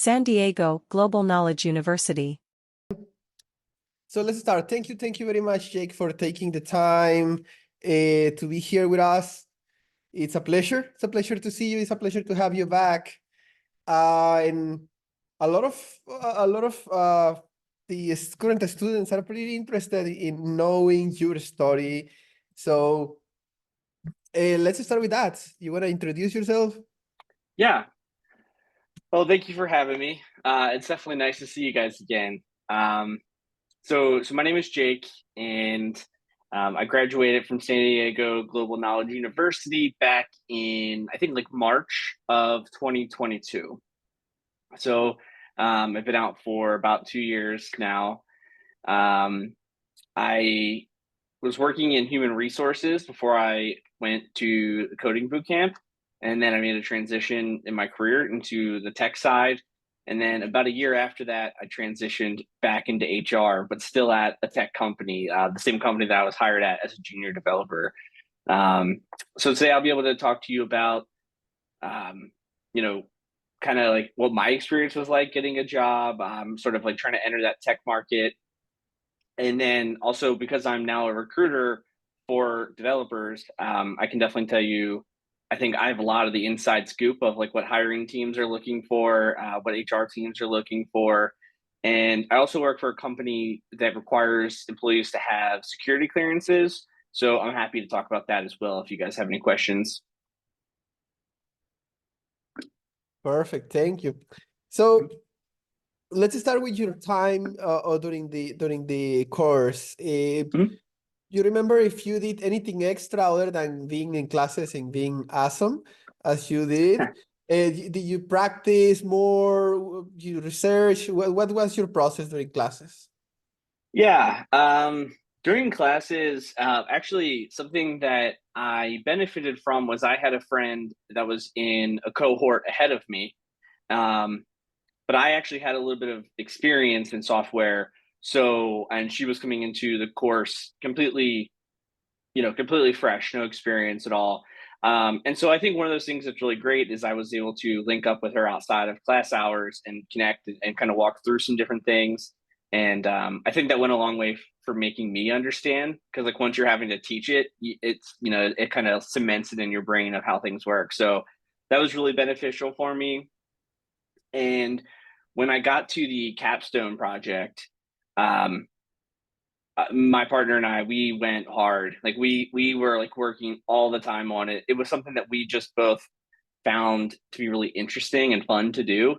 San Diego Global Knowledge University. So let's start. Thank you very much, Jake, for taking the time to be here with us. It's a pleasure. It's a pleasure to see you. It's a pleasure to have you back. And a lot of the current students are pretty interested in knowing your story. So let's start with that. You want to introduce yourself? Yeah. Well, thank you for having me. It's definitely nice to see you guys again. So my name is Jake, and I graduated from San Diego Global Knowledge University back in, I think, like March of 2022. So I've been out for about 2 years now. I was working in human resources before I went to the coding bootcamp. And then I made a transition in my career into the tech side. And then about a year after that, I transitioned back into HR, but still at a tech company, the same company that I was hired at as a junior developer. So today I'll be able to talk to you about, kind of like what my experience was like getting a job, sort of like trying to enter that tech market. And then also because I'm now a recruiter for developers, I can definitely tell you, I think I have a lot of the inside scoop of like what hiring teams are looking for, what HR teams are looking for. And I also work for a company that requires employees to have security clearances. So I'm happy to talk about that as well if you guys have any questions. Perfect. Thank you. So let's start with your time during the course. You remember if you did anything extra other than being in classes and being awesome as you did? Did you practice more? You research? What was your process during classes? Yeah. During classes, actually, something that I benefited from was I had a friend that was in a cohort ahead of me. But I actually had a little bit of experience in software. So, and she was coming into the course completely fresh, no experience at all. And so I think one of those things that's really great is I was able to link up with her outside of class hours and connect and kind of walk through some different things. And I think that went a long way for making me understand, because like once you're having to teach it, it's, it kind of cements it in your brain of how things work. So that was really beneficial for me. And when I got to the capstone project, my partner and I, we went hard. Like we were like working all the time on it. It was something that we just both found to be really interesting and fun to do.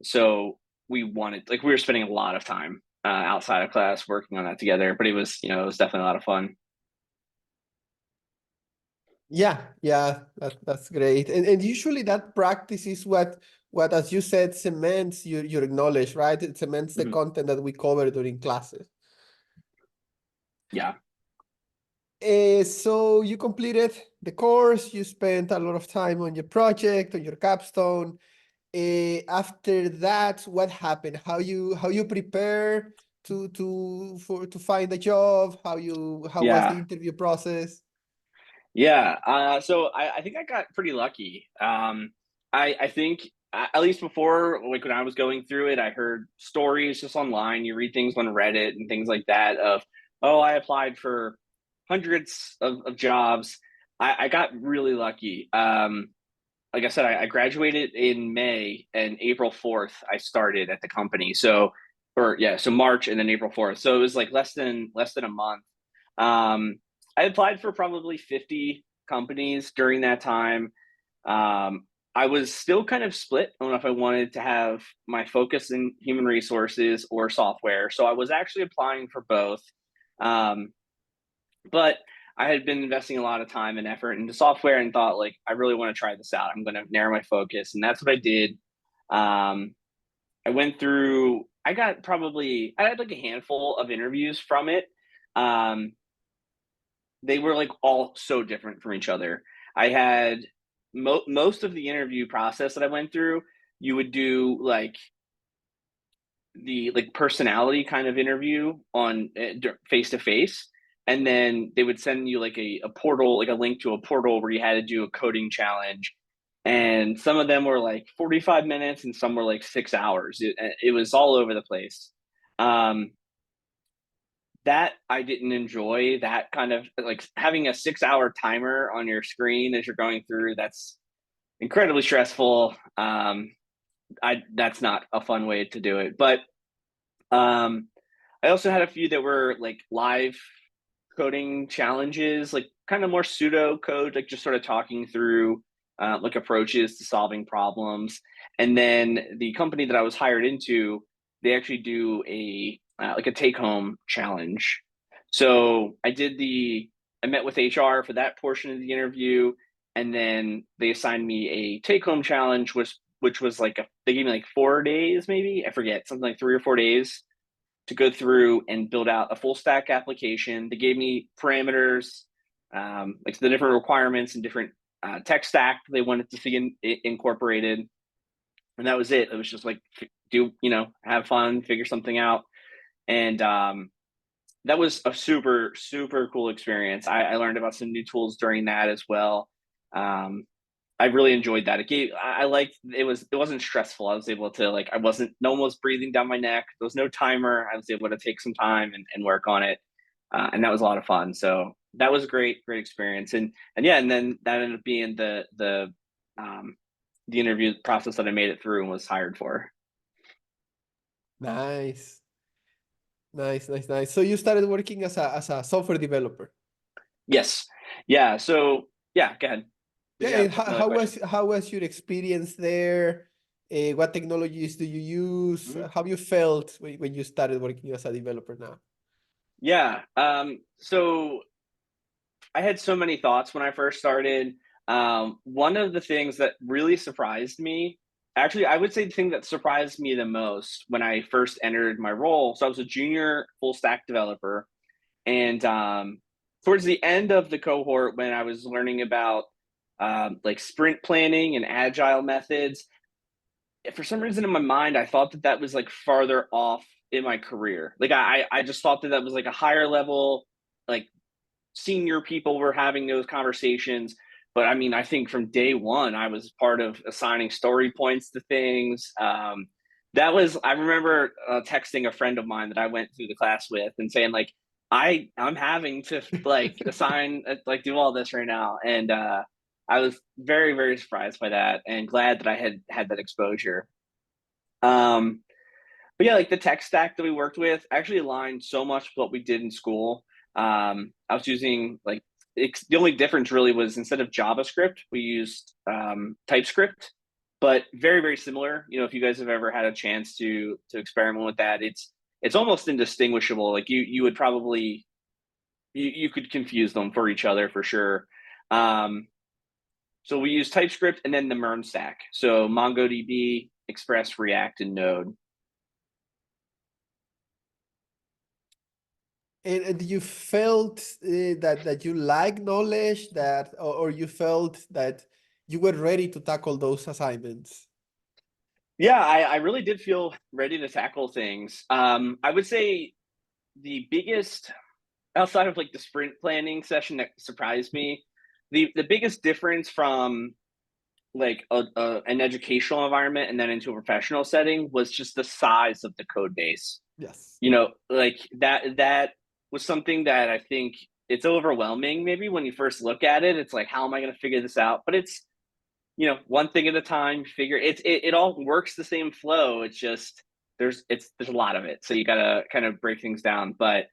So we were spending a lot of time outside of class working on that together. But it was definitely a lot of fun. Yeah, that's great. And usually that practice is what as you said cements your knowledge, right? It cements the content that we cover during classes. Yeah. So you completed the course, you spent a lot of time on your project, on your capstone. After that, what happened? How you prepare to find a job? How was the interview process? Yeah. So I think I got pretty lucky. I think at least before, like when I was going through it, I heard stories just online. You read things on Reddit and things like that of, oh, I applied for hundreds of jobs. I got really lucky. Like I said, I graduated in May, and April 4th, I started at the company. So March and then April 4th. So it was like less than a month. I applied for probably 50 companies during that time. I was still kind of split on if I wanted to have my focus in human resources or software. So I was actually applying for both. But I had been investing a lot of time and effort into software and thought, like, I really want to try this out. I'm going to narrow my focus. And that's what I did. I went through, I had like a handful of interviews from it. They were like all so different from each other. I had most of the interview process that I went through, you would do like the personality kind of interview on face to face. And then they would send you like a portal, like a link to a portal where you had to do a coding challenge. and some of them were like 45 minutes and some were like 6 hours. It was all over the place. That I didn't enjoy, that kind of like having a 6 hour timer on your screen as you're going through. That's incredibly stressful. That's not a fun way to do it. But I also had a few that were like live coding challenges, like kind of more pseudo code, like just sort of talking through like approaches to solving problems. And then the company that I was hired into, they actually do a like a take home challenge. So I met with HR for that portion of the interview, and then they assigned me a take home challenge, which was like they gave me like 4 days, maybe, I forget, something like 3 or 4 days to go through and build out a full stack application. They gave me parameters, like the different requirements and different tech stack they wanted to see incorporated. And that was it. It was just like, have fun, figure something out. And that was a super, super cool experience. I learned about some new tools during that as well. I really enjoyed that. I liked, it wasn't stressful. I was able to no one was breathing down my neck. There was no timer. I was able to take some time and work on it. And that was a lot of fun. So that was a great experience. And then that ended up being the interview process that I made it through and was hired for. Nice. So you started working as a software developer. Yes. Yeah. So yeah, go ahead. Yeah. How was your experience there? What technologies do you use? Mm-hmm. How you felt when you started working as a developer now? Yeah. So I had so many thoughts when I first started. One of the things that really surprised me, actually, I would say the thing that surprised me the most when I first entered my role. So I was a junior full stack developer, and towards the end of the cohort, when I was learning about like sprint planning and agile methods, for some reason in my mind, I thought that was like farther off in my career. Like I just thought that was like a higher level, like senior people were having those conversations. But I mean, I think from day one, I was part of assigning story points to things. I remember texting a friend of mine that I went through the class with and saying like, I'm having to like assign, like do all this right now. And I was very, very surprised by that and glad that I had that exposure. But yeah, like the tech stack that we worked with actually aligned so much with what we did in school. I was using the only difference really was instead of JavaScript, we used TypeScript, but very, very similar. You know, if you guys have ever had a chance to experiment with that, it's almost indistinguishable. Like you would probably, you could confuse them for each other for sure. So we use TypeScript and then the MERN stack. So MongoDB, Express, React, and Node. And you felt that you like knowledge or you felt that you were ready to tackle those assignments? Yeah, I really did feel ready to tackle things. I would say the biggest, outside of like the sprint planning session that surprised me, the biggest difference from like an educational environment and then into a professional setting was just the size of the code base. Yes. You know, like that was something that I think it's overwhelming maybe when you first look at it. It's like, how am I going to figure this out? But it's, you know, one thing at a time, figure it all works the same flow. It's just there's a lot of it. So you got to kind of break things down. But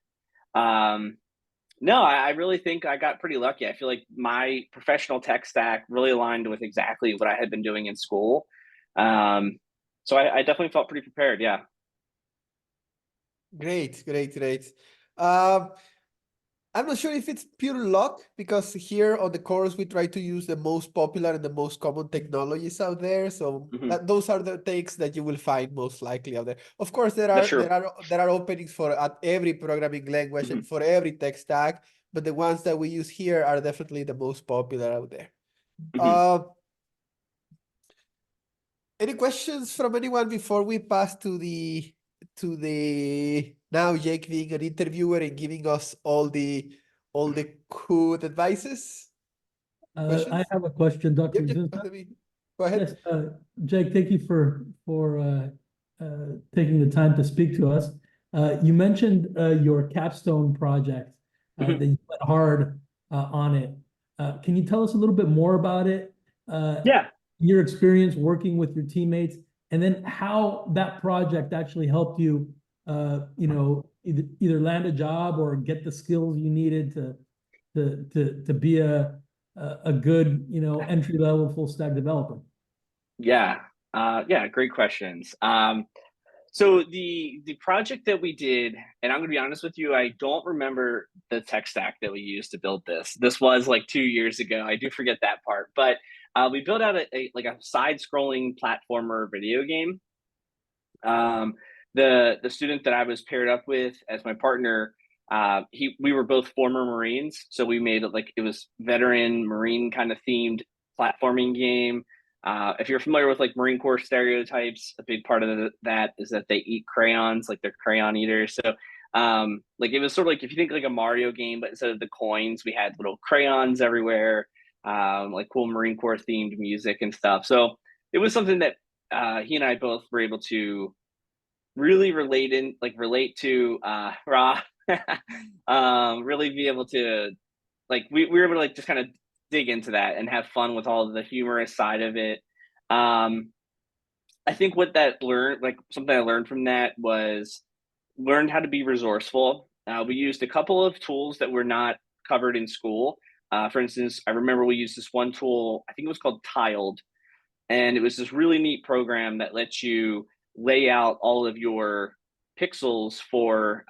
no, I really think I got pretty lucky. I feel like my professional tech stack really aligned with exactly what I had been doing in school. So I definitely felt pretty prepared. Yeah. Great. I'm not sure if it's pure luck, because here on the course we try to use the most popular and the most common technologies out there. So those are the takes that you will find most likely out there. Of course, there are openings for at every programming language and for every tech stack, but the ones that we use here are definitely the most popular out there. Any questions from anyone before we pass to the now Jake being an interviewer and giving us all the good advices? I have a question, Dr. Yep, Zunta. Go ahead. Yes, Jake, thank you for taking the time to speak to us. You mentioned your capstone project that you went hard on it. Can you tell us a little bit more about it? Yeah. Your experience working with your teammates, and then how that project actually helped you, either land a job or get the skills you needed to be a good, entry level full stack developer. Yeah. Yeah, great questions. So the project that we did, and I'm gonna be honest with you, I don't remember the tech stack that we used to build this. This was like 2 years ago. I do forget that part, but we built out a side-scrolling platformer video game. The student that I was paired up with as my partner, we were both former Marines, so we made it like it was veteran Marine kind of themed platforming game. If you're familiar with like Marine Corps stereotypes, a big part of that is that they eat crayons, like they're crayon eaters. So like it was sort of like if you think like a Mario game, but instead of the coins, we had little crayons everywhere, like cool Marine Corps themed music and stuff. So it was something that he and I both were able to really relate to Ra. Really be able to like we were able to like just kind of dig into that and have fun with all of the humorous side of it. I think what that learned, like something I learned from that was learned how to be resourceful. We used a couple of tools that were not covered in school. For instance, I remember we used this one tool, I think it was called Tiled, and it was this really neat program that lets you lay out all of your pixels for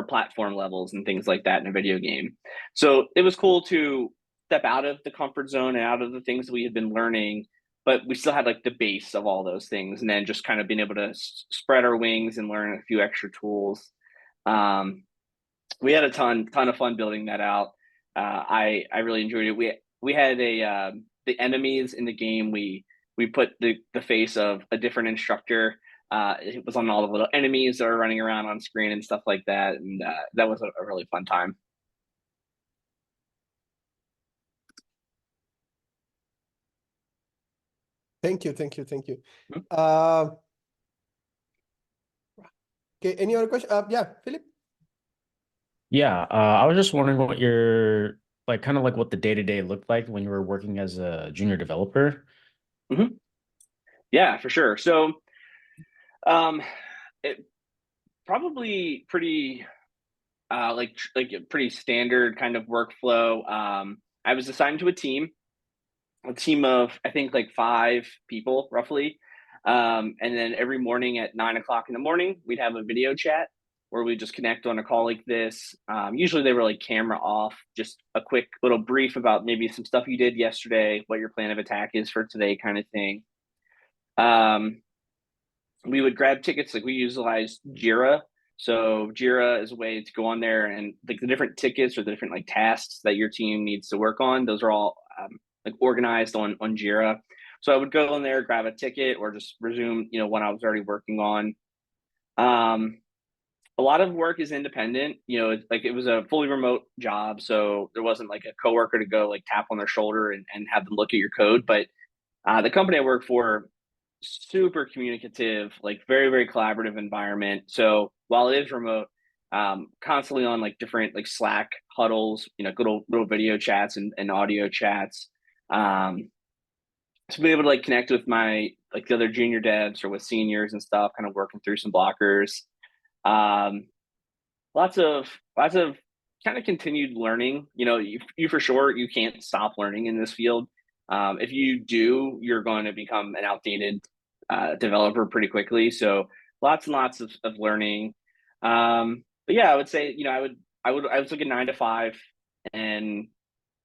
platform levels and things like that in a video game. So it was cool to step out of the comfort zone and out of the things that we had been learning, but we still had like the base of all those things, and then just kind of being able to spread our wings and learn a few extra tools. We had a ton of fun building that out. I really enjoyed it. We had the enemies in the game. We put the face of a different instructor. It was on all the little enemies that are running around on screen and stuff like that, and that was a really fun time. Thank you. Mm-hmm. Okay, any other question? Yeah, Philip? Yeah, I was just wondering what your like kind of like what the day-to-day looked like when you were working as a junior developer. Mm-hmm. Yeah, for sure. So it probably pretty like a pretty standard kind of workflow. I was assigned to a team of I think like 5 people roughly. And then every morning at 9 o'clock in the morning, we'd have a video chat where we just connect on a call like this. Usually they were like camera off, just a quick little brief about maybe some stuff you did yesterday, what your plan of attack is for today, kind of thing. We would grab tickets, like we utilized Jira. So Jira is a way to go on there and like the different tickets or the different like tasks that your team needs to work on. Those are all like organized on Jira. So I would go in there, grab a ticket, or just resume, what I was already working on. A lot of work is independent. Like it was a fully remote job, so there wasn't like a coworker to go like tap on their shoulder and have them look at your code. But the company I work for, super communicative, like very, very collaborative environment. So while it is remote, constantly on like different like Slack huddles, good old little video chats and audio chats. To be able to like connect with my like the other junior devs or with seniors and stuff, kind of working through some blockers. Lots of kind of continued learning. You for sure, you can't stop learning in this field. If you do, you're going to become an outdated developer pretty quickly. So lots and lots of learning. But yeah, I would say, I was like a 9 to 5 and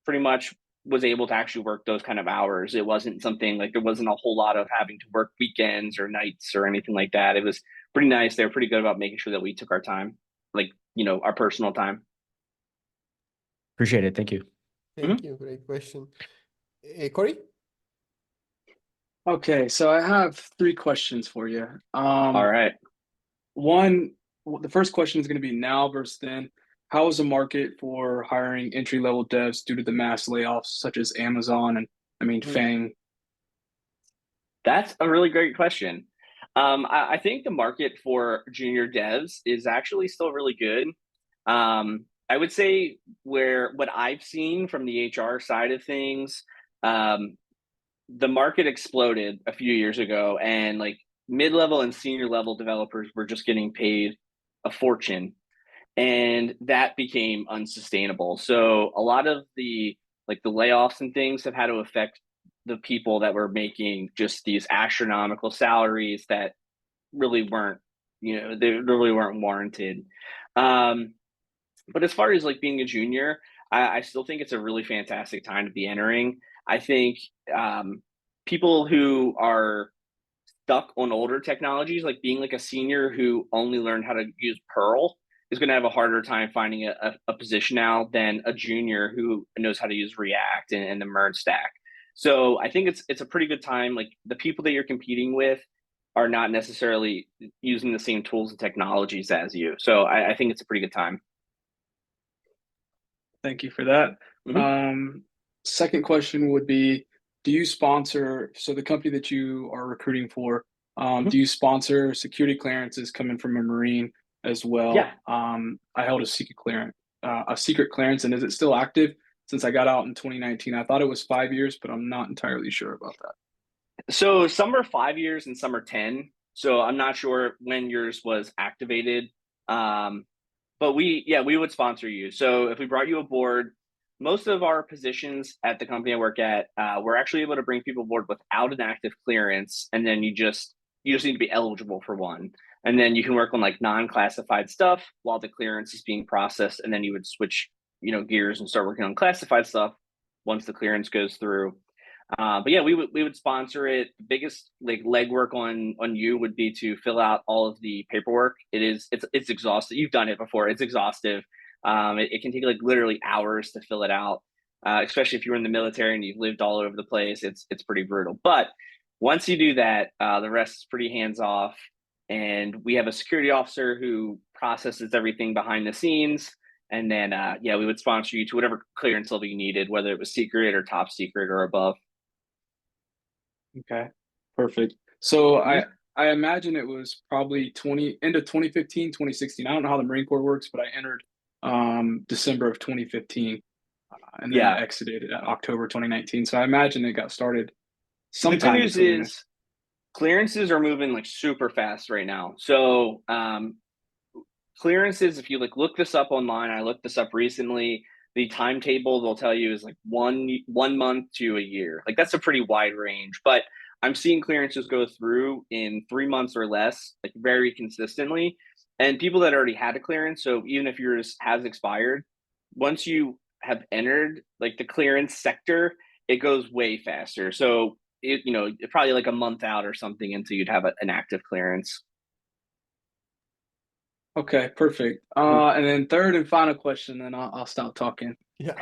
pretty much was able to actually work those kind of hours. It wasn't something like there wasn't a whole lot of having to work weekends or nights or anything like that. It was pretty nice. They were pretty good about making sure that we took our time, like, our personal time. Appreciate it. Thank you. Thank you. Great question. Corey? Okay, so I have 3 questions for you. All right. The first question is going to be now versus then. How is the market for hiring entry-level devs due to the mass layoffs, such as Amazon and, FANG? That's a really great question. I think the market for junior devs is actually still really good. I would say what I've seen from the HR side of things, um, the market exploded a few years ago, and like mid-level and senior level developers were just getting paid a fortune, and that became unsustainable. So a lot of the layoffs and things have had to affect the people that were making just these astronomical salaries that really weren't, they really weren't warranted. Um, but as far as like being a junior, I still think it's a really fantastic time to be entering. I think people who are stuck on older technologies, like being like a senior who only learned how to use Perl, is going to have a harder time finding a position now than a junior who knows how to use React and the merge stack. So I think it's a pretty good time. Like the people that you're competing with are not necessarily using the same tools and technologies as you. So I think it's a pretty good time. Thank you for that. Second question would be, do you sponsor, so the company that you are recruiting for, do you sponsor security clearances coming from a Marine as well? Yeah. I held a secret clearance, and is it still active? Since I got out in 2019, I thought it was 5 years, but I'm not entirely sure about that. So some are 5 years and some are 10. So I'm not sure when yours was activated. But we would sponsor you. So if we brought you aboard, most of our positions at the company I work at, we're actually able to bring people aboard without an active clearance, and then you just need to be eligible for one, and then you can work on like non-classified stuff while the clearance is being processed, and then you would switch, gears and start working on classified stuff once the clearance goes through. But yeah, we would sponsor it. The biggest like legwork on you would be to fill out all of the paperwork. It's exhaustive. You've done it before. It's exhaustive. It can take like literally hours to fill it out, especially if you're in the military and you've lived all over the place. It's pretty brutal. But once you do that, the rest is pretty hands off. And we have a security officer who processes everything behind the scenes. And then, we would sponsor you to whatever clearance level you needed, whether it was secret or top secret or above. Okay, perfect. So I imagine it was probably end of 2015, 2016. I don't know how the Marine Corps works, but I entered December of 2015, and then I exited at October 2019. So I imagine it got started sometime. The good news is clearances are moving like super fast right now. So clearances, if you like look this up online, I looked this up recently. The timetable they'll tell you is like one month to a year. Like that's a pretty wide range, but I'm seeing clearances go through in 3 months or less, like very consistently. And people that already had a clearance, so even if yours has expired, once you have entered like the clearance sector, it goes way faster. So probably like a month out or something until you'd have an active clearance. Okay, perfect. And then third and final question, then I'll stop talking. Yeah.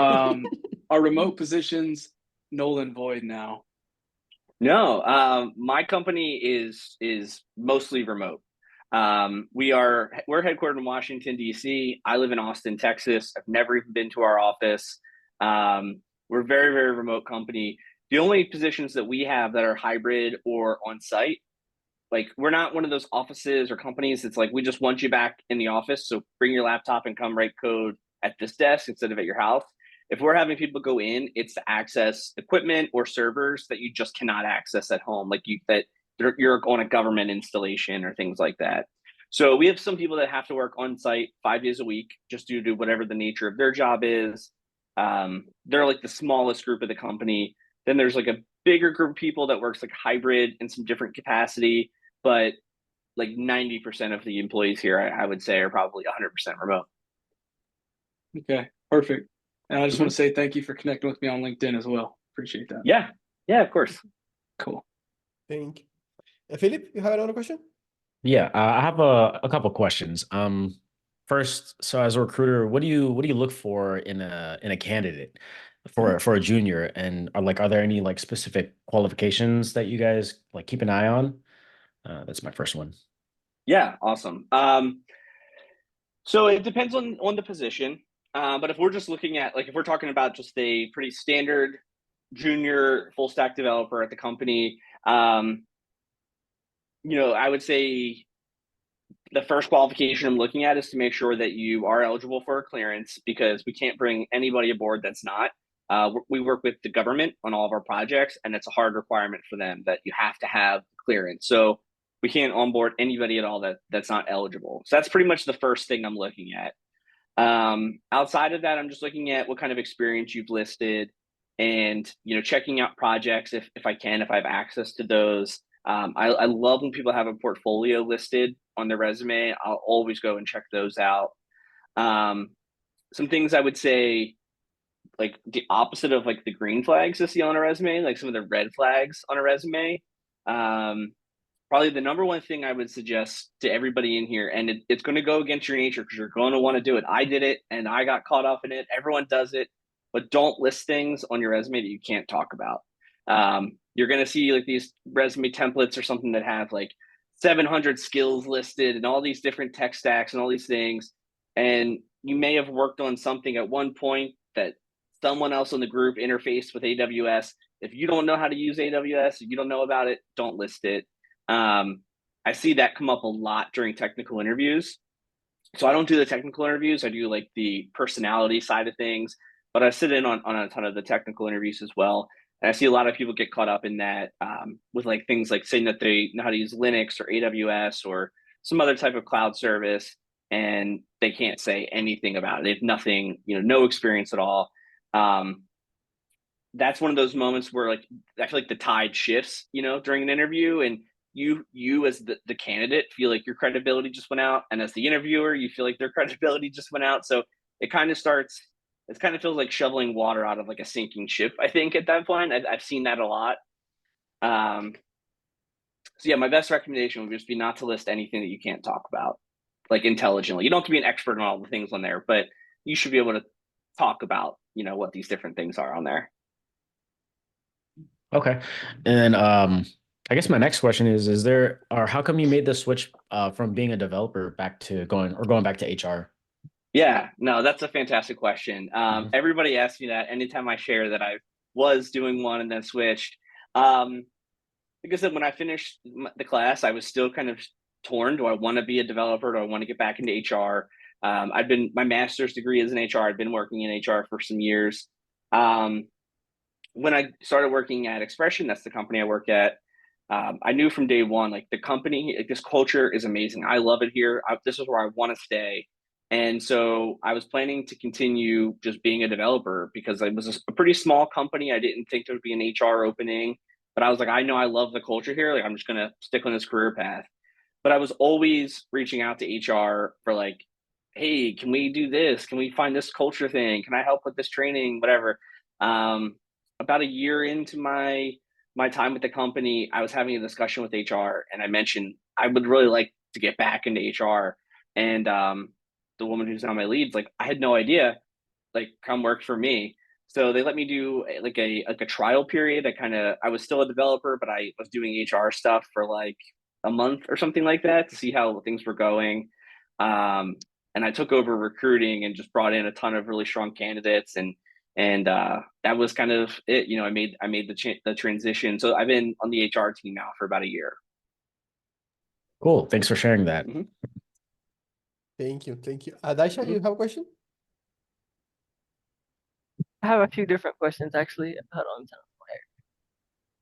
Are remote positions null and void now? No, my company is mostly remote. We're headquartered in Washington, D.C. I live in Austin, Texas. I've never even been to our office. We're a very, very remote company. The only positions that we have that are hybrid or on site, like we're not one of those offices or companies that's like, we just want you back in the office. So bring your laptop and come write code at this desk instead of at your house. If we're having people go in, it's to access equipment or servers that you just cannot access at home. Like you're on a government installation or things like that. So we have some people that have to work on site 5 days a week just due to whatever the nature of their job is. They're like the smallest group of the company. Then there's like a bigger group of people that works like hybrid in some different capacity. But like 90% of the employees here, I would say, are probably 100% remote. Okay, perfect. And I just want to say thank you for connecting with me on LinkedIn as well. Appreciate that. Yeah, of course. Cool. Thank you. Philip, you have another question? Yeah, I have a couple questions. First, so as a recruiter, what do you look for in a candidate for a junior, and are there any like specific qualifications that you guys like keep an eye on? That's my first one. Yeah, awesome. So it depends on the position. But if we're just looking at if we're talking about just a pretty standard junior full stack developer at the company, I would say the first qualification I'm looking at is to make sure that you are eligible for a clearance, because we can't bring anybody aboard that's not. We work with the government on all of our projects, and it's a hard requirement for them that you have to have clearance. So we can't onboard anybody at all that's not eligible. So that's pretty much the first thing I'm looking at. Outside of that, I'm just looking at what kind of experience you've listed, and checking out projects if I have access to those. I love when people have a portfolio listed on their resume. I'll always go and check those out. Some things I would say, like the opposite of like the green flags to see on a resume, like some of the red flags on a resume. Probably the number one thing I would suggest to everybody in here, and it's going to go against your nature because you're going to want to do it. I did it and I got caught up in it. Everyone does it, but don't list things on your resume that you can't talk about. You're going to see like these resume templates or something that have like 700 skills listed and all these different tech stacks and all these things. And you may have worked on something at one point that someone else in the group interfaced with AWS. If you don't know how to use AWS, if you don't know about it, don't list it. I see that come up a lot during technical interviews. So I don't do the technical interviews. I do like the personality side of things, but I sit in on a ton of the technical interviews as well. And I see a lot of people get caught up in that with like things like saying that they know how to use Linux or AWS or some other type of cloud service, and they can't say anything about it. They have nothing, no experience at all. That's one of those moments where like I feel like the tide shifts, during an interview, and you as the candidate feel like your credibility just went out, and as the interviewer you feel like their credibility just went out. So it kind of feels like shoveling water out of like a sinking ship, I think, at that point. I've seen that a lot. So yeah, my best recommendation would just be not to list anything that you can't talk about, like intelligently. You don't have to be an expert on all the things on there, but you should be able to talk about, what these different things are on there. Okay. And I guess my next question is there, or how come you made the switch from being a developer going back to HR? Yeah, no, that's a fantastic question. Everybody asks me that anytime I share that I was doing one and then switched. Like I said, when I finished the class, I was still kind of torn. Do I want to be a developer? Do I want to get back into HR? My master's degree is in HR. I've been working in HR for some years. When I started working at Expression, that's the company I work at, I knew from day one, like the company, like this culture is amazing. I love it here. This is where I want to stay. And so I was planning to continue just being a developer because it was a pretty small company. I didn't think there would be an HR opening, but I was like, I know I love the culture here. Like, I'm just going to stick on this career path. But I was always reaching out to HR for like, hey, can we do this? Can we find this culture thing? Can I help with this training? Whatever. About a year into my time with the company, I was having a discussion with HR, and I mentioned I would really like to get back into HR. And the woman who's now my lead, like, I had no idea, like, come work for me. So they let me do like a trial period. I was still a developer, but I was doing HR stuff for like a month or something like that to see how things were going. And I took over recruiting and just brought in a ton of really strong candidates, and that was kind of it. I made the transition. So I've been on the HR team now for about a year. Cool. Thanks for sharing that. Mm-hmm. Thank you. Daisha, you have a question? I have a few different questions actually. Hold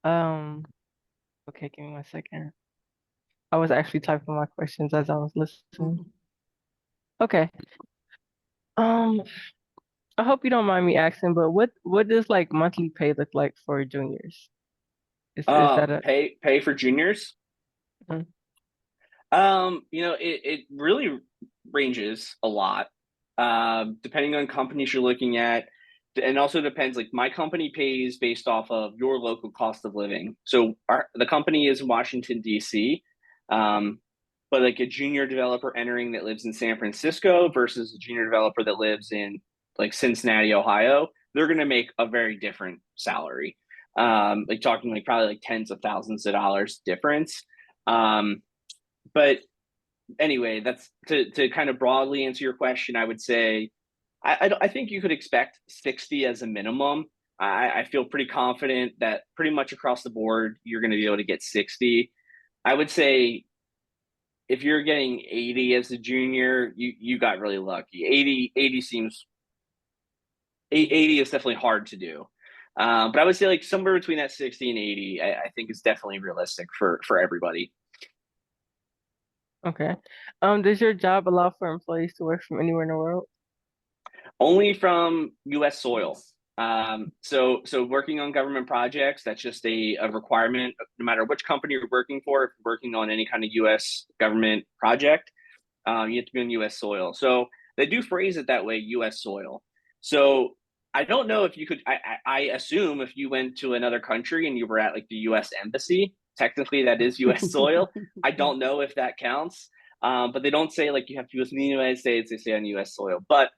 on. Okay, give me 1 second. I was actually typing my questions as I was listening. Okay. I hope you don't mind me asking, but what does like monthly pay look like for juniors? Is that pay for juniors? Mhm. It really ranges a lot, depending on companies you're looking at, and also depends. Like, my company pays based off of your local cost of living. So the company is in Washington, D.C., but like a junior developer entering that lives in San Francisco versus a junior developer that lives in like Cincinnati, Ohio, they're going to make a very different salary. Like talking like probably like tens of thousands of dollars difference. But anyway, that's to kind of broadly answer your question. I would say I think you could expect 60 as a minimum. I feel pretty confident that pretty much across the board you're going to be able to get 60. I would say if you're getting 80 as a junior, you got really lucky. 80 seems 80 is definitely hard to do. But I would say like somewhere between that 60 and 80, I think is definitely realistic for everybody. Okay. Does your job allow for employees to work from anywhere in the world? Only from U.S. soil. So working on government projects, that's just a requirement. No matter which company you're working for, if you're working on any kind of U.S. government project, you have to be on U.S. soil. So they do phrase it that way, U.S. soil. So I don't know if you could. I assume if you went to another country and you were at like the U.S. embassy, technically that is U.S. soil. I don't know if that counts, but they don't say like you have to be within the United States. They say on U.S. soil, but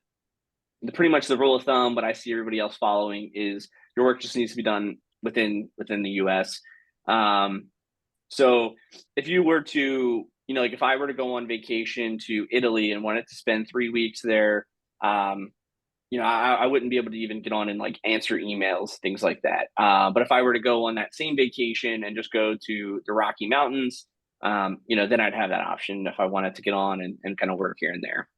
pretty much the rule of thumb, what I see everybody else following is your work just needs to be done within the U.S. So if you were to, like if I were to go on vacation to Italy and wanted to spend 3 weeks there, I wouldn't be able to even get on and like answer emails, things like that. But if I were to go on that same vacation and just go to the Rocky Mountains, then I'd have that option if I wanted to get on and kind of work here and there.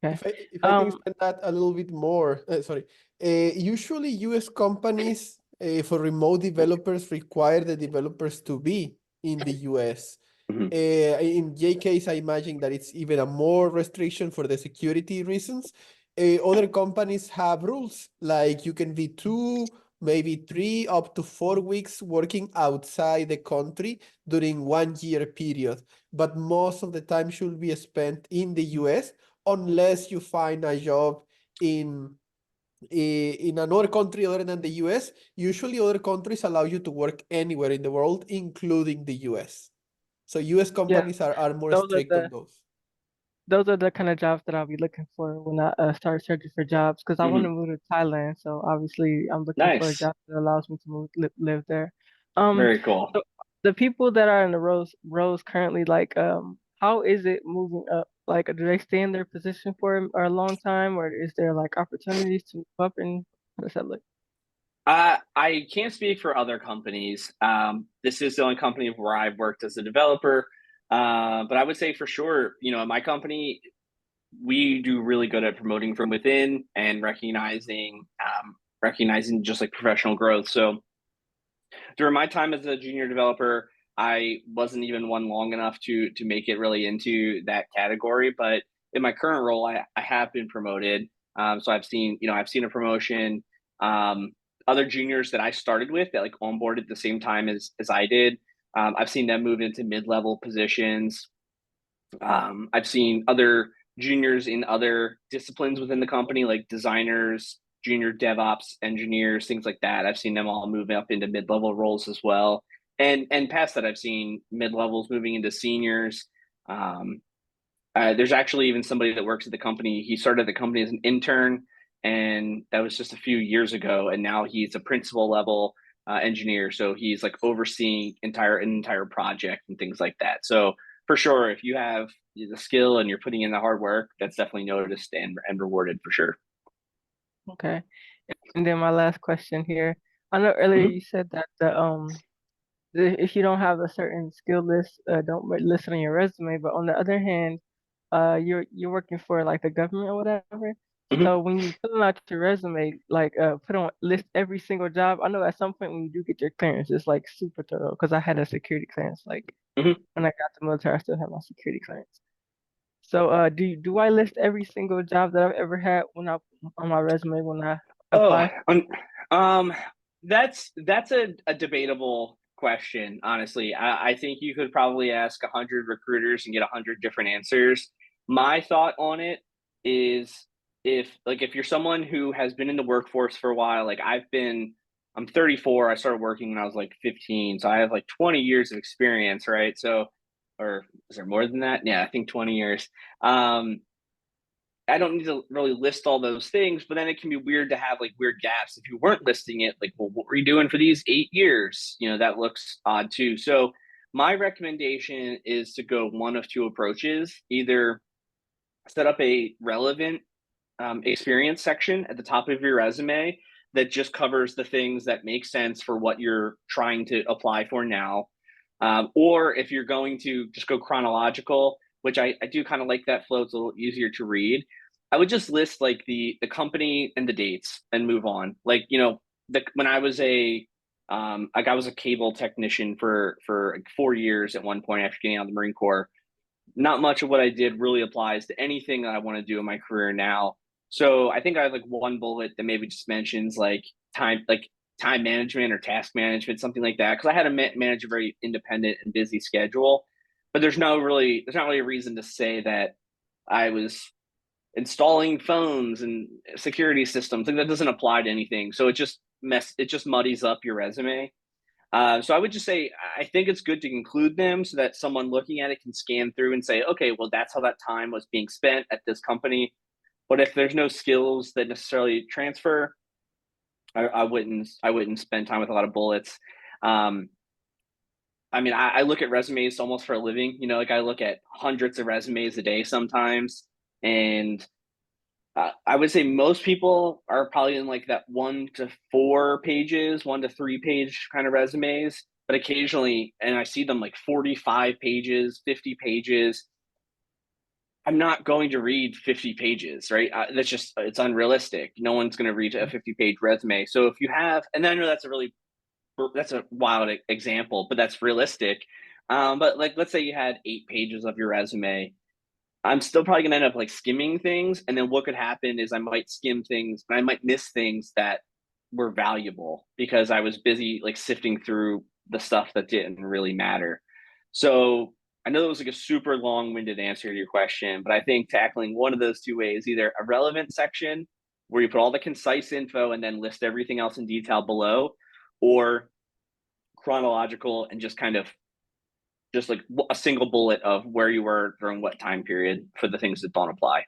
Okay. If I can expand that a little bit more, sorry. Usually US companies for remote developers require the developers to be in the US. Mhm. In J case, I imagine that it's even a more restriction for the security reasons. Other companies have rules, like you can be 2, maybe 3, up to 4 weeks working outside the country during 1 year period. But most of the time should be spent in the US, unless you find a job in another country other than the US. Usually other countries allow you to work anywhere in the world, including the US. So US companies are more those are strict on the those. those are the kind of jobs that I'll be looking for when I start searching for jobs, because I want to Mhm. move to Thailand. So obviously I'm looking for a Nice. job that allows me to live there. Very cool. So the people that are in the rows currently, like how is it moving up? Like, do they stay in their position for a long time, or is there like opportunities to move up, and how does that look? I can't speak for other companies. This is the only company where I've worked as a developer. But I would say for sure, at my company, we do really good at promoting from within and recognizing just like professional growth. So during my time as a junior developer, I wasn't even one long enough to make it really into that category. But in my current role, I have been promoted. So I've seen a promotion. Other juniors that I started with that like onboarded at the same time as I did. I've seen them move into mid-level positions. I've seen other juniors in other disciplines within the company, like designers, junior DevOps engineers, things like that. I've seen them all move up into mid-level roles as well. And past that, I've seen mid-levels moving into seniors. There's actually even somebody that works at the company. He started the company as an intern, and that was just a few years ago. And now he's a principal level engineer. So he's like overseeing an entire project and things like that. So for sure, if you have the skill and you're putting in the hard work, that's definitely noticed and rewarded for sure. Okay. And then my last question here. I know earlier Mhm. you said that if you don't have a certain skill list, don't list it on your resume. But on the other hand, you're working for like the government or whatever. Mhm. So when you fill out your resume, like list every single job. I know at some point when you do get your clearance, it's like super thorough, because I had a security clearance. Like Mhm. when I got to the military, I still have my security clearance. So do I list every single job that I've ever had when I on my resume when I Oh, apply? um, that's a debatable question. Honestly, I think you could probably ask 100 recruiters and get 100 different answers. My thought on it is if you're someone who has been in the workforce for a while, like I'm 34. I started working when I was like 15, so I have like 20 years of experience, right? So, or is there more than that? Yeah, I think 20 years. I don't need to really list all those things, but then it can be weird to have like weird gaps. If you weren't listing it, like, well, what were you doing for these 8 years? That looks odd too. So my recommendation is to go one of two approaches. Either set up a relevant experience section at the top of your resume that just covers the things that make sense for what you're trying to apply for now. Or if you're going to just go chronological, which I do kind of like that flow, it's a little easier to read. I would just list like the company and the dates and move on. Like, you know, when I was I was a cable technician for like 4 years at one point after getting out of the Marine Corps. Not much of what I did really applies to anything that I want to do in my career now. So I think I have like one bullet that maybe just mentions like time management or task management, something like that. Because I had to manage a very independent and busy schedule, but there's not really a reason to say that I was installing phones and security systems. Like that doesn't apply to anything. So it just muddies up your resume. So I would just say I think it's good to include them so that someone looking at it can scan through and say, okay, well that's how that time was being spent at this company. But if there's no skills that necessarily transfer, I wouldn't spend time with a lot of bullets. I mean, I look at resumes almost for a living. You know, like I look at hundreds of resumes a day sometimes, and I would say most people are probably in like that 1 to 4 pages, 1 to 3 page kind of resumes. But occasionally, and I see them like 45 pages, 50 pages. I'm not going to read 50 pages, right? That's just, it's unrealistic. No one's going to read a 50-page resume. So if you have, and I know that's a wild example, but that's realistic. But like, let's say you had 8 pages of your resume. I'm still probably going to end up like skimming things. And then what could happen is I might skim things and I might miss things that were valuable because I was busy like sifting through the stuff that didn't really matter. So I know that was like a super long-winded answer to your question, but I think tackling one of those 2 ways, either a relevant section where you put all the concise info and then list everything else in detail below, or chronological and just kind of just like a single bullet of where you were during what time period for the things that don't apply.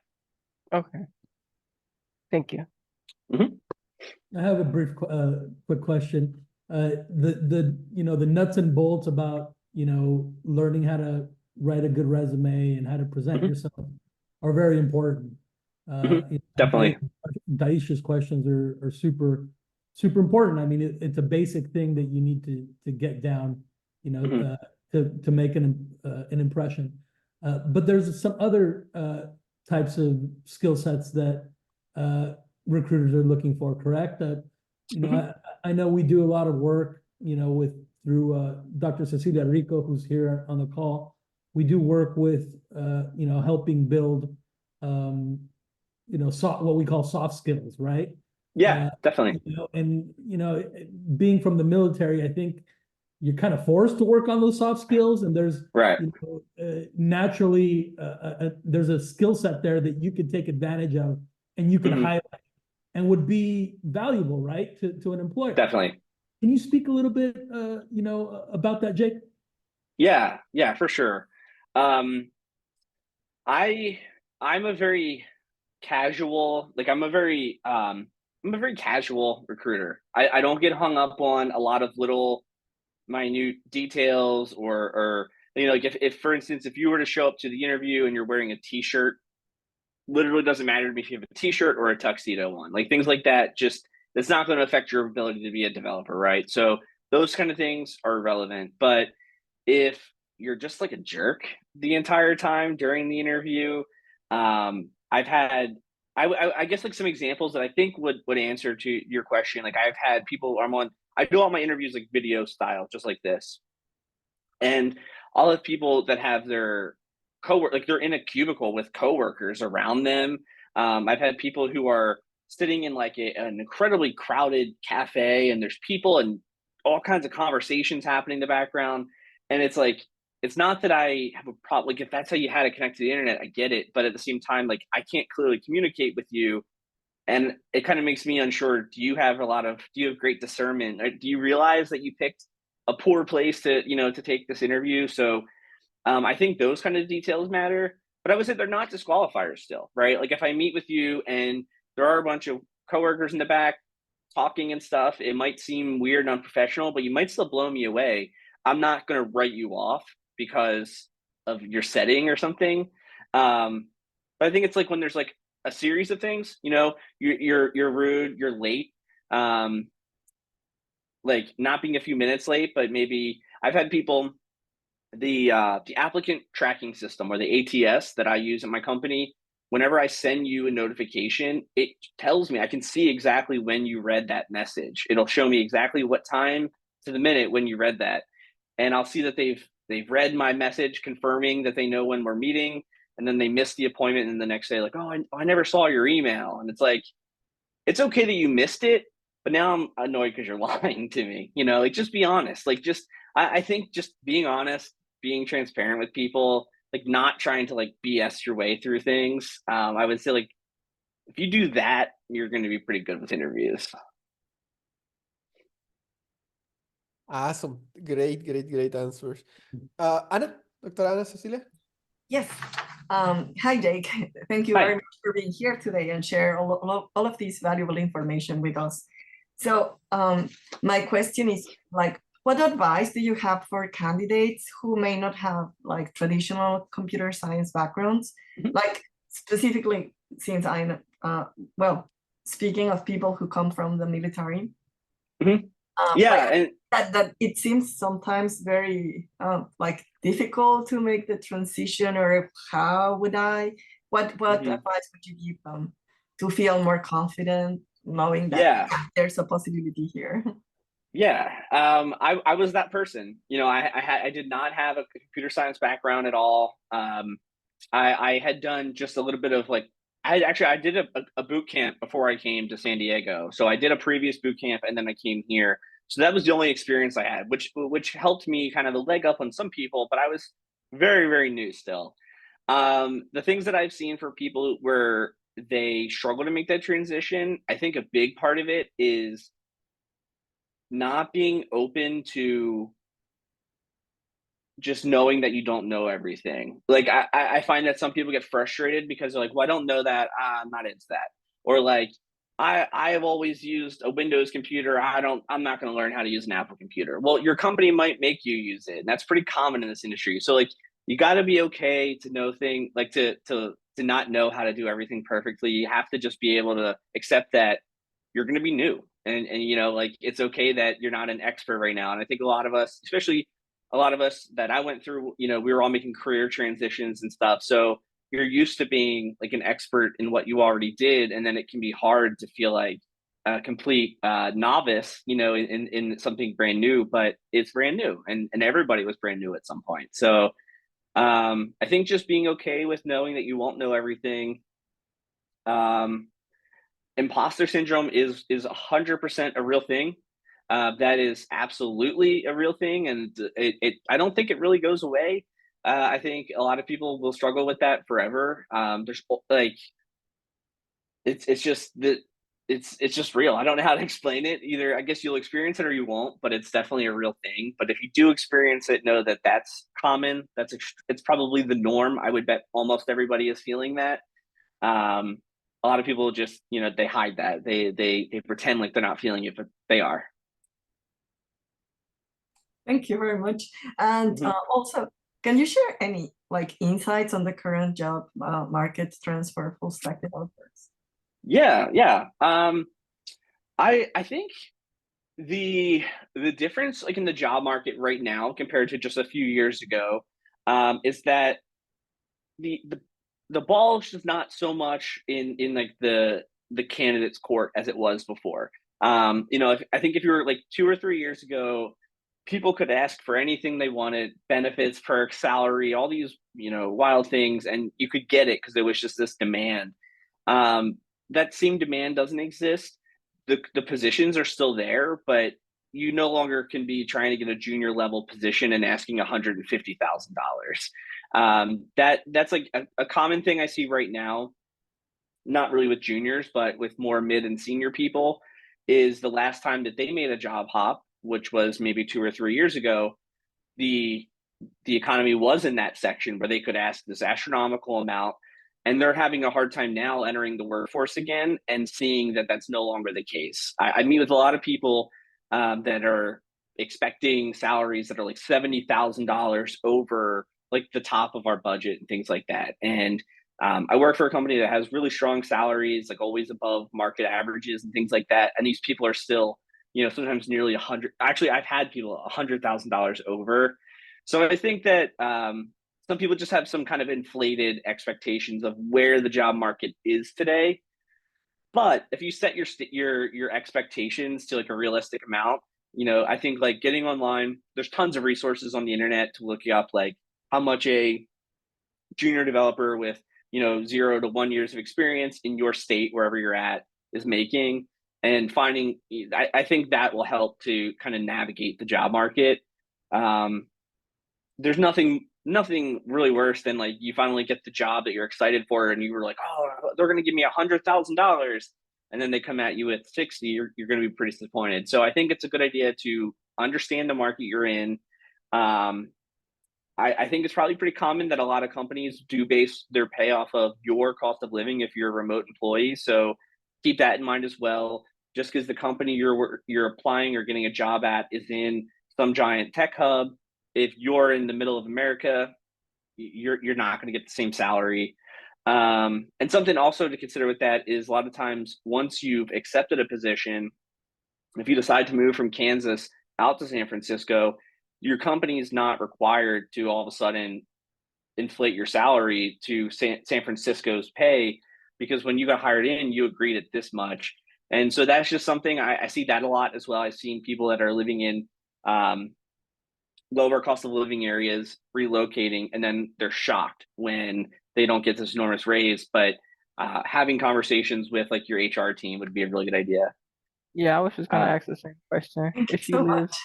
Okay. Thank you. I have a brief, quick question. The nuts and bolts about, learning how to write a good resume and how to present yourself are very important. Definitely. Daisha's questions are super, super important. I mean, it's a basic thing that you need to get down, to make an impression. But there's some other types of skill sets that recruiters are looking for, correct? I know we do a lot of work, through Dr. Cecilia Rico, who's here on the call. We do work with, helping build, what we call soft skills, right? Yeah, definitely. Being from the military, I think you're kind of forced to work on those soft skills, and there's naturally there's a skill set there that you could take advantage of and you can highlight and would be valuable, right, to an employer. Definitely. Can you speak a little bit, about that, Jake? Yeah, for sure. I'm a very casual, like I'm a very casual recruiter. I don't get hung up on a lot of little minute details or like if for instance, if you were to show up to the interview and you're wearing a t-shirt, literally doesn't matter to me if you have a t-shirt or a tuxedo on, like things like that, just it's not going to affect your ability to be a developer, right? So those kind of things are irrelevant. But if you're just like a jerk the entire time during the interview, I've had I guess like some examples that I think would answer to your question. Like I've had people, I do all my interviews like video style, just like this. And I'll have people that have their coworker, like they're in a cubicle with coworkers around them. I've had people who are sitting in like an incredibly crowded cafe and there's people and all kinds of conversations happening in the background. And it's like, it's not that I have a problem. Like if that's how you had to connect to the internet, I get it. But at the same time, like I can't clearly communicate with you. And it kind of makes me unsure. Do you have great discernment? Or do you realize that you picked a poor place to take this interview? So I think those kind of details matter. But I would say they're not disqualifiers still, right? Like if I meet with you and there are a bunch of coworkers in the back talking and stuff, it might seem weird and unprofessional, but you might still blow me away. I'm not going to write you off because of your setting or something. But I think it's like when there's like a series of things, you're rude, you're late, like not being a few minutes late, but maybe I've had people the applicant tracking system, or the ATS that I use in my company, whenever I send you a notification, it tells me, I can see exactly when you read that message. It'll show me exactly what time to the minute when you read that. And I'll see that they've read my message confirming that they know when we're meeting, and then they missed the appointment, and the next day, like, oh, I never saw your email. And it's like, it's okay that you missed it, but now I'm annoyed because you're lying to me. You know, like, just be honest. Like, just I think just being honest, being transparent with people, like not trying to like BS your way through things. I would say, like, if you do that, you're going to be pretty good with interviews. Awesome. Great answers. Ana, Dr. Ana Cecilia? Yes. Hi, Jake. Thank you Hi. very much for being here today and share all of this valuable information with us. So my question is, like, what advice do you have for candidates who may not have like traditional computer science backgrounds? Like, specifically, since I'm, well, speaking of people who come from the military. Yeah, like, and that it seems sometimes very like difficult to make the transition, or how would what advice would you give them to feel more confident knowing that there's a possibility here? Yeah, I was that person. You know, I did not have a computer science background at all. I had done just a little bit of like, I did a boot camp before I came to San Diego. So I did a previous boot camp, and then I came here. So that was the only experience I had, which helped me kind of the leg up on some people, but I was very, very new still. The things that I've seen for people where they struggle to make that transition, I think a big part of it is not being open to just knowing that you don't know everything. Like, I find that some people get frustrated because they're like, well, I don't know that, I'm not into that. Or like, I have always used a Windows computer. I'm not going to learn how to use an Apple computer. Well, your company might make you use it. And that's pretty common in this industry. So like, you got to be okay to know things, like to not know how to do everything perfectly. You have to just be able to accept that you're going to be new. And you know, like, it's okay that you're not an expert right now. And I think a lot of us, especially a lot of us that I went through, you know, we were all making career transitions and stuff. So you're used to being like an expert in what you already did. And then it can be hard to feel like a complete novice, you know, in something brand new, but it's brand new, and everybody was brand new at some point. So I think just being okay with knowing that you won't know everything. Imposter syndrome is 100% a real thing. That is absolutely a real thing, and I don't think it really goes away. I think a lot of people will struggle with that forever. There's like, it's just that it's just real. I don't know how to explain it. Either I guess you'll experience it or you won't, but it's definitely a real thing. But if you do experience it, know that that's common. It's probably the norm. I would bet almost everybody is feeling that. A lot of people just, you know, they hide that. They pretend like they're not feeling it, but they are. Thank you very much. And also, can you share any like insights on the current job market trends for full stack developers? Yeah. I think the difference, like, in the job market right now compared to just a few years ago, is that the ball is just not so much in like the candidate's court as it was before. You know, I think if you were like 2 or 3 years ago, people could ask for anything they wanted, benefits, perks, salary, all these, you know, wild things, and you could get it because there was just this demand. That same demand doesn't exist. The positions are still there, but you no longer can be trying to get a junior level position and asking $150,000. That's like a common thing I see right now, not really with juniors, but with more mid and senior people, is the last time that they made a job hop, which was maybe 2 or 3 years ago, the economy was in that section where they could ask this astronomical amount, and they're having a hard time now entering the workforce again and seeing that that's no longer the case. I meet with a lot of people that are expecting salaries that are like $70,000 over like the top of our budget and things like that. And I work for a company that has really strong salaries, like always above market averages and things like that. And these people are still, you know, sometimes nearly 100. Actually, I've had people $100,000 over. So I think that some people just have some kind of inflated expectations of where the job market is today. But if you set your expectations to like a realistic amount, you know, I think like getting online, there's tons of resources on the internet to look you up, like how much a junior developer with, you know, 0 to 1 years of experience in your state, wherever you're at, is making, and finding, I think that will help to kind of navigate the job market. There's nothing really worse than like you finally get the job that you're excited for and you were like, oh, they're going to give me $100,000, and then they come at you with 60. You're going to be pretty disappointed. So I think it's a good idea to understand the market you're in. I think it's probably pretty common that a lot of companies do base their pay off of your cost of living if you're a remote employee. So keep that in mind as well. Just because the company you're applying or getting a job at is in some giant tech hub, if you're in the middle of America, you're not going to get the same salary. And something also to consider with that is a lot of times once you've accepted a position, if you decide to move from Kansas out to San Francisco, your company is not required to all of a sudden inflate your salary to San Francisco's pay, because when you got hired in, you agreed at this much. And so that's just something I see that a lot as well. I've seen people that are living in lower cost of living areas relocating, and then they're shocked when they don't get this enormous raise. But having conversations with like your HR team would be a really good idea. Yeah, I was just gonna ask the same question. Thank you If you so live much.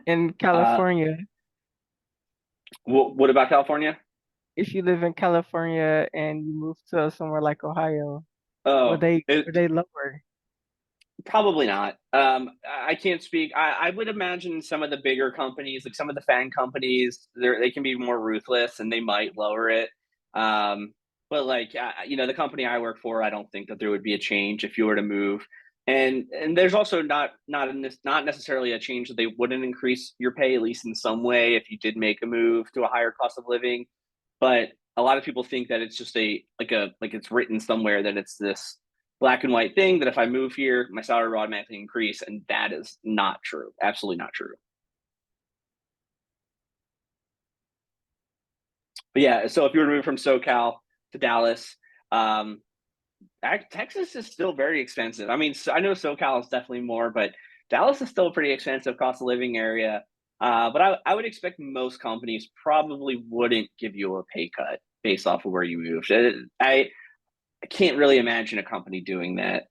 in California, What about California? if you live in California and you move to somewhere like Ohio, Oh, would they lower? Probably not. I can't speak. I would imagine some of the bigger companies, like some of the FAANG companies, they can be more ruthless and they might lower it. But like, you know, the company I work for, I don't think that there would be a change if you were to move. And there's also not necessarily a change that they wouldn't increase your pay, at least in some way, if you did make a move to a higher cost of living. But a lot of people think that it's just like it's written somewhere that it's this black and white thing that if I move here, my salary will automatically increase, and that is not true. Absolutely not true. But yeah, so if you were to move from SoCal to Dallas, Texas is still very expensive. I mean, I know SoCal is definitely more, but Dallas is still a pretty expensive cost of living area. But I would expect most companies probably wouldn't give you a pay cut based off of where you moved. I can't really imagine a company doing that.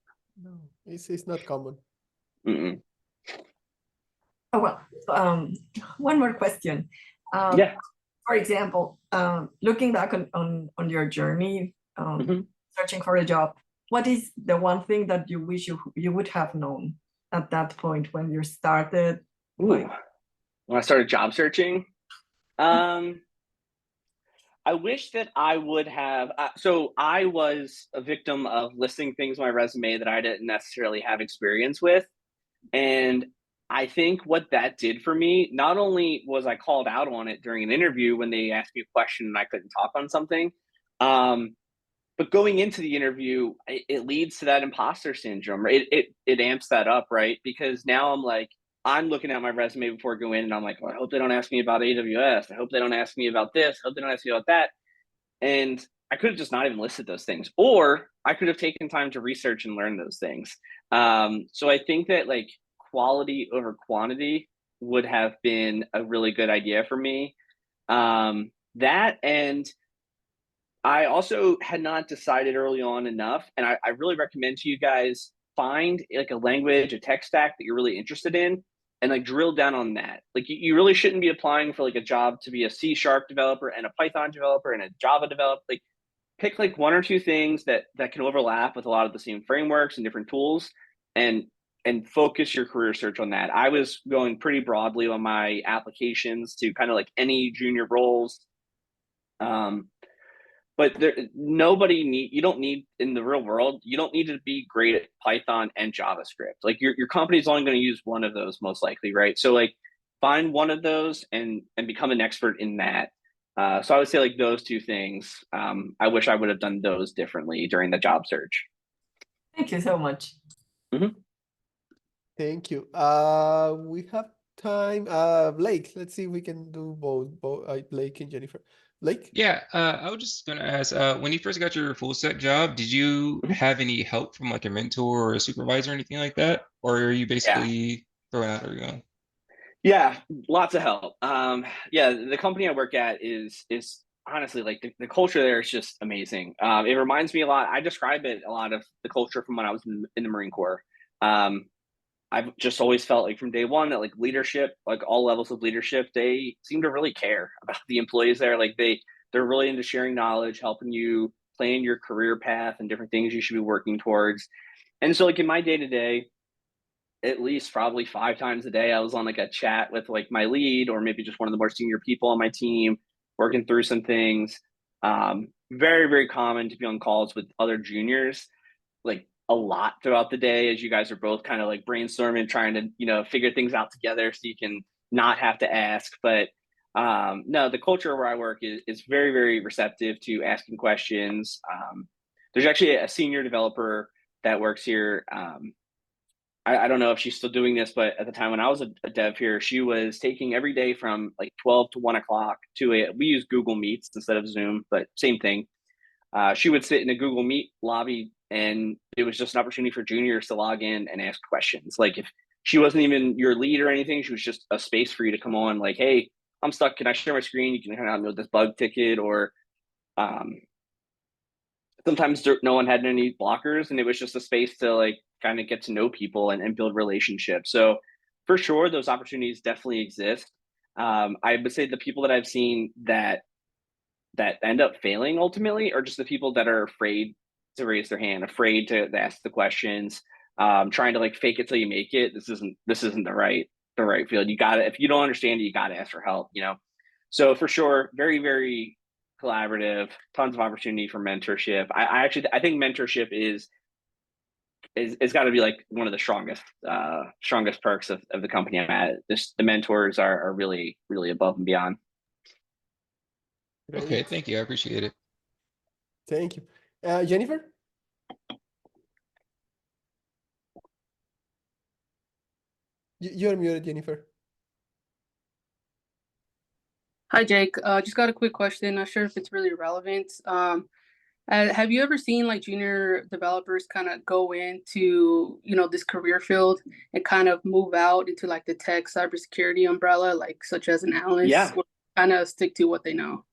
No, it's not common. Mm-mm. Oh, well, one more question. Yeah. For example, looking back on your journey, searching for a job, what is the one thing that you wish you would have known at that point when you started? When I started job searching, I wish that I would have. So I was a victim of listing things on my resume that I didn't necessarily have experience with. And I think what that did for me, not only was I called out on it during an interview when they asked me a question and I couldn't talk on something, but going into the interview, it leads to that imposter syndrome. Right? It amps that up, right? Because now I'm looking at my resume before I go in and I'm like, well, I hope they don't ask me about AWS. I hope they don't ask me about this. I hope they don't ask me about that. And I could have just not even listed those things, or I could have taken time to research and learn those things. So I think that like quality over quantity would have been a really good idea for me. That, and I also had not decided early on enough. And I really recommend to you guys, find like a language, a tech stack that you're really interested in, and like drill down on that. Like you really shouldn't be applying for like a job to be a C# developer and a Python developer and a Java developer. Like pick like one or two things that can overlap with a lot of the same frameworks and different tools, and focus your career search on that. I was going pretty broadly on my applications to kind of like any junior roles. But you don't need, in the real world, you don't need to be great at Python and JavaScript. Like your company's only going to use one of those most likely, right? So like find one of those and become an expert in that. So I would say like those two things. I wish I would have done those differently during the job search. Thank you so much. Thank you. We have time. Blake, let's see if we can do both Blake and Jennifer. Blake? Yeah, I was just gonna ask, when you first got your full stack job, did you have any help from like a mentor or a supervisor or anything like that? Or are you basically throwing out your own? Yeah, lots of help. Yeah, the company I work at is honestly like the culture there is just amazing. It reminds me a lot. I describe it a lot of the culture from when I was in the Marine Corps. I've just always felt like from day one that like leadership, like all levels of leadership, they seem to really care about the employees there. Like they're really into sharing knowledge, helping you plan your career path and different things you should be working towards. And so like in my day to day, at least probably 5 times a day, I was on like a chat with like my lead or maybe just one of the more senior people on my team, working through some things. Very, very common to be on calls with other juniors, like a lot throughout the day, as you guys are both kind of like brainstorming, trying to, you know, figure things out together so you can not have to ask. But no, the culture where I work is very, very receptive to asking questions. There's actually a senior developer that works here. I don't know if she's still doing this, but at the time when I was a dev here, she was taking every day from like 12 to 1 o'clock we use Google Meets instead of Zoom, but same thing. She would sit in a Google Meet lobby, and it was just an opportunity for juniors to log in and ask questions. Like if she wasn't even your lead or anything, she was just a space for you to come on, like, hey, I'm stuck. Can I share my screen? You can kind of help me with this bug ticket. Or sometimes no one had any blockers, and it was just a space to like kind of get to know people and build relationships. So for sure, those opportunities definitely exist. I would say the people that I've seen that end up failing ultimately are just the people that are afraid to raise their hand, afraid to ask the questions, trying to like fake it till you make it. This isn't the right field. You gotta, if you don't understand it, you gotta ask for help, you know? So for sure, very, very collaborative, tons of opportunity for mentorship. I think mentorship is got to be like one of the strongest perks of the company I'm at. The mentors are really, really above and beyond. Great. Okay, thank you. I appreciate it. Thank you. Jennifer? You're muted, Jennifer. Hi, Jake. Just got a quick question. Not sure if it's really relevant. Have you ever seen like junior developers kind of go into, you know, this career field and kind of move out into like the tech cybersecurity umbrella, like such as an analyst, Yeah. or kind of stick to what they know?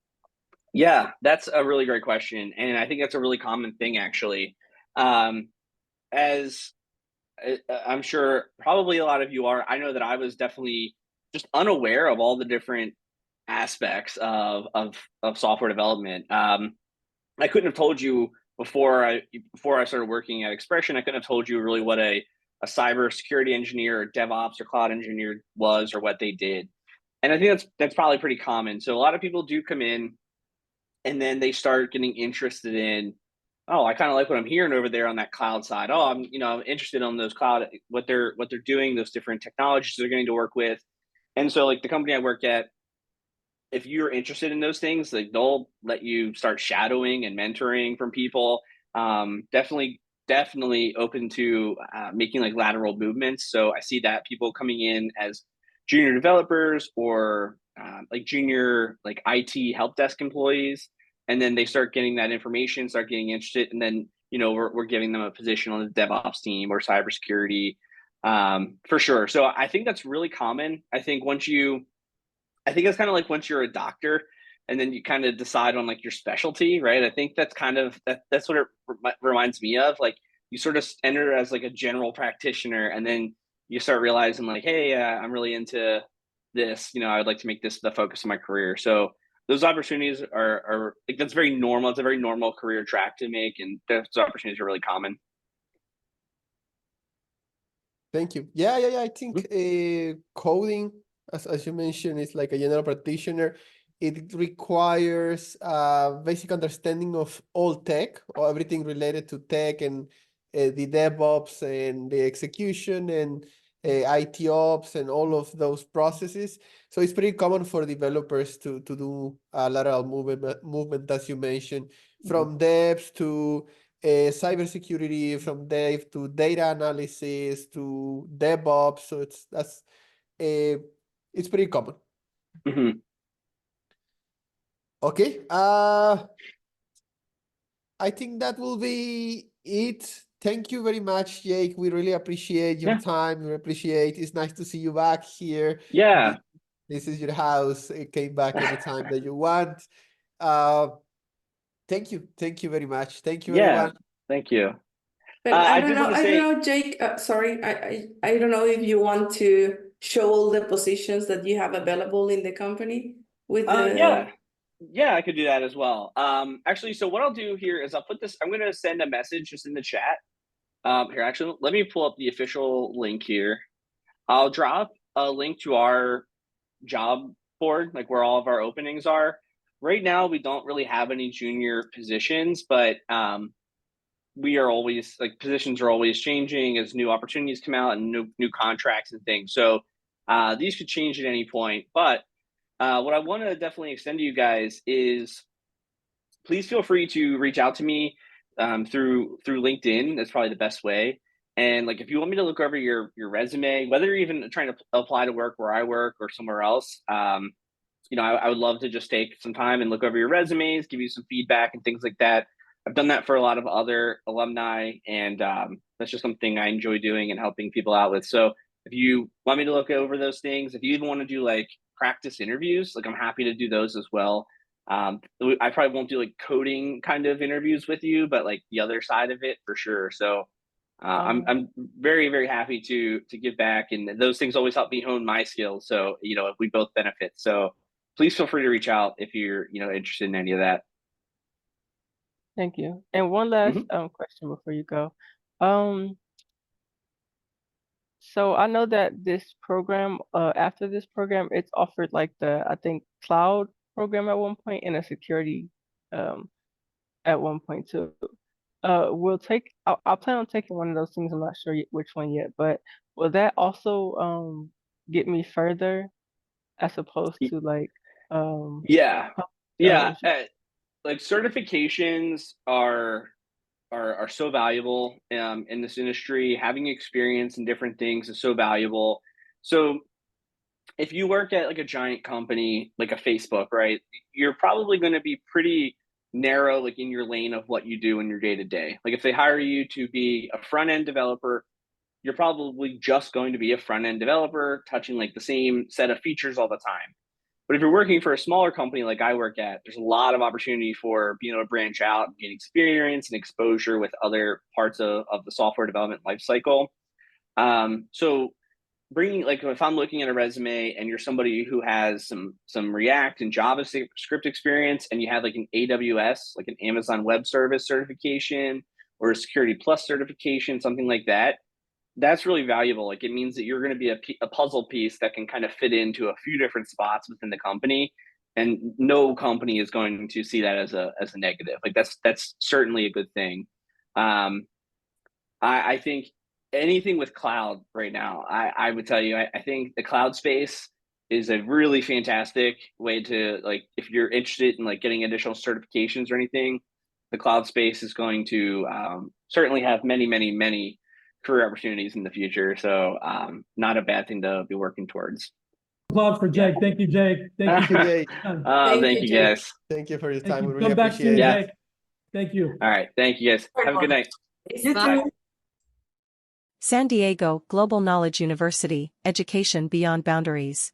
Yeah, that's a really great question. And I think that's a really common thing, actually. As I'm sure probably a lot of you are, I know that I was definitely just unaware of all the different aspects of software development. I couldn't have told you before I started working at Expression, I couldn't have told you really what a cyber security engineer or DevOps or cloud engineer was or what they did. And I think that's probably pretty common. So a lot of people do come in and then they start getting interested in, oh, I kind of like what I'm hearing over there on that cloud side. Oh, I'm interested on those cloud, what they're doing, those different technologies they're getting to work with. And so like the company I work at, if you're interested in those things, like they'll let you start shadowing and mentoring from people. Definitely open to making like lateral movements. So I see that people coming in as junior developers or like junior like IT help desk employees, and then they start getting that information, start getting interested, and then we're giving them a position on the DevOps team or cybersecurity, for sure. So I think that's really common. I think it's kind of like once you're a doctor and then you kind of decide on like your specialty, right? I think that's kind of, that's what it reminds me of. Like you sort of enter as like a general practitioner, and then you start realizing like, hey, I'm really into this, I would like to make this the focus of my career. So those opportunities are like, that's very normal. It's a very normal career track to make, and those opportunities are really common. Thank you. Yeah. I think coding, as you mentioned, is like a general practitioner. It requires basic understanding of all tech, or everything related to tech, and the DevOps and the execution and IT ops and all of those processes. So it's pretty common for developers to do a lateral movement, as you mentioned, from devs to cybersecurity, from dev to data analysis to DevOps. So that's It's pretty common. Mhm. Okay. I think that will be it. Thank you very much, Jake. We really appreciate your Yeah. time. We appreciate it's nice to see you back here. Yeah. This is your house. It came back anytime that you want. Thank you. Thank you very much. Thank you, Yeah. everyone. Thank you. But I I don't did know. want to I say, don't know, Jake. Sorry, I don't know if you want to show all the positions that you have available in the company with the. yeah, I could do that as well. Actually, so what I'll do here is I'll put this. I'm going to send a message just in the chat. Here, actually, let me pull up the official link here. I'll drop a link to our job board, like where all of our openings are. Right now, we don't really have any junior positions, but we are always like positions are always changing as new opportunities come out and new contracts and things. So these could change at any point. But what I want to definitely extend to you guys is please feel free to reach out to me through LinkedIn. That's probably the best way. And like if you want me to look over your resume, whether you're even trying to apply to work where I work or somewhere else, you know, I would love to just take some time and look over your resumes, give you some feedback and things like that. I've done that for a lot of other alumni, and that's just something I enjoy doing and helping people out with. So if you want me to look over those things, if you even want to do like practice interviews, like I'm happy to do those as well. I probably won't do like coding kind of interviews with you, but like the other side of it for sure. So I'm very, very happy to give back, and those things always help me hone my skills. So, you know, if we both benefit. So please feel free to reach out if you're, you know, interested in any of that. Thank you. And one last Mhm. question before you go. So I know that this program, after this program, it's offered like the, I think, cloud program at one point and a security at one point too. I'll plan on taking one of those things. I'm not sure which one yet, but will that also get me further as opposed to like Yeah. oh, Like certifications are so valuable in this industry. Having experience in different things is so valuable. So if you work at like a giant company like a Facebook, right, you're probably going to be pretty narrow like in your lane of what you do in your day to day. Like if they hire you to be a front end developer, you're probably just going to be a front end developer touching like the same set of features all the time. But if you're working for a smaller company like I work at, there's a lot of opportunity for being able to branch out and gain experience and exposure with other parts of the software development lifecycle. So bringing, like if I'm looking at a resume and you're somebody who has some React and JavaScript experience, and you have like an AWS, like an Amazon Web Service certification or a Security Plus certification, something like that, that's really valuable. Like it means that you're going to be a puzzle piece that can kind of fit into a few different spots within the company, and no company is going to see that as a negative. Like that's certainly a good thing. I think anything with cloud right now, I would tell you, I think the cloud space is a really fantastic way to, like, if you're interested in like getting additional certifications or anything, the cloud space is going to certainly have many career opportunities in the future. So not a bad thing to be working towards. Applause for Jake. Thank you, Jake. Thank you. Jake. Thank you, Jake. guys. Thank you for your Thank time. you. We really Come back appreciate soon, it. Yeah. Jake. Thank you. All right. Thank you, guys. Have a good night. You Bye. too. San Diego Global Knowledge University, education beyond boundaries.